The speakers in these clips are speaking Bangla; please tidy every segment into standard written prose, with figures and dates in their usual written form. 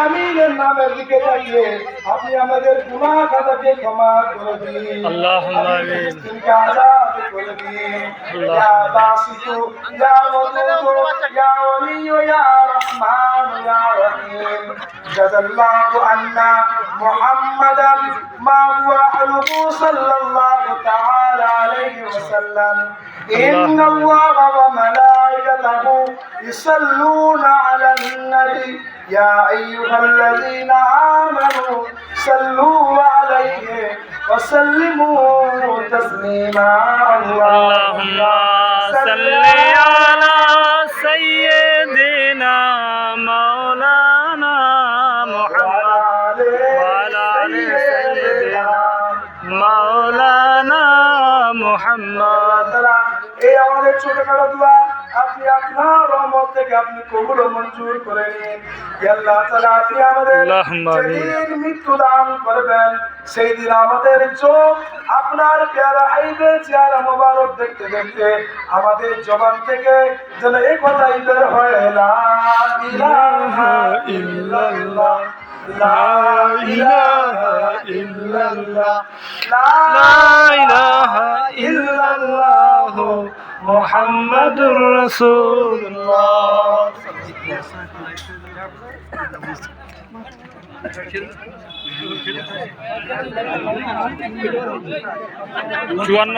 আমিনের নামের দিকে তাকিয়ে আপনি আমাদের গুনাহ খাতাকে ক্ষমা করে দিন। আল্লাহুম্মা আমিন। মিসকিনকে আজাদ করে দিন। ইয়া বাসিতু ইয়া ওয়াদুদু ইয়া ওয়ালিয়্যু ইয়া রহমান ইয়া রহিম। জাযাল্লাহু আন্না মুহাম্মাদান মা হুয়া আহলুহু সাল্লাল্লাহু তাআলা আলাইহি ওয়াসাল্লাম। ইন্নাল্লাহা ওয়া মালাইকাতাহু ইউসাল্লুনা আলান নবী يا أيها الذين آمنوا صلوا عليه وسلموا تسليما اللهم صل على سيدنا مولانا محمد وعلى آل سيدنا مولانا محمد। এই আমাদের ছোটখাটো দোয়া আপনি আপনার রহমত থেকে আপনি কবুল ও মঞ্জুর করে নিন। আল্লাহ তাআলা আপনি আমাদের যেদিন মৃত্যু দান করবেন সেই দিন আমাদের চোখ আপনার পেয়ারা হাইবে চেহারা মোবারক দেখতে দেখতে আমাদের জবান থেকে যেন এই কথাই বের হয়, লা ইলাহা ইল্লাল্লাহ লা ইলাহা ইল্লাল্লাহ লা ইলাহা ইল্লাল্লাহ মুহাম্মাদুর রাসূলুল্লাহ। চুয়ান্ন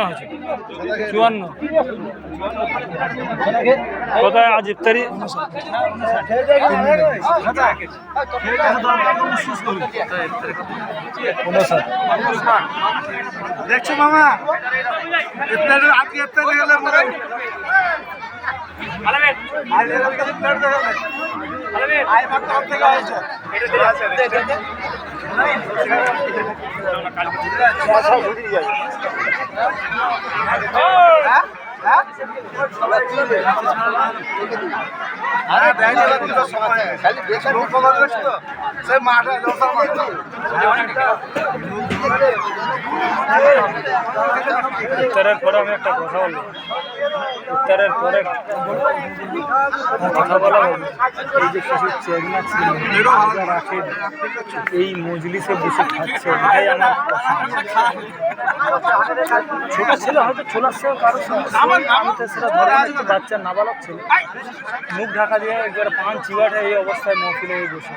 কোথায় আজ ইফতারি? দেখছো মামা ইফতারের আজকে ইফতারি গেলে মরে ইফতারের পরে আমি একটা কথা বলবো, ইফতারের পরে কথা বলা হবে। এই যে কিছু চেয়ারম্যান রাখে এই মজলিসে বসে খাচ্ছে, এটাই আমার ছোট ছেলে হয়তো চলে আসছে কারোর সঙ্গে সেটা ধরে বাচ্চা নাবালক ছিল, মুখ ঢাকা দিয়ে একবার পান চিবাটা এই অবস্থায় মহফিলে বসে।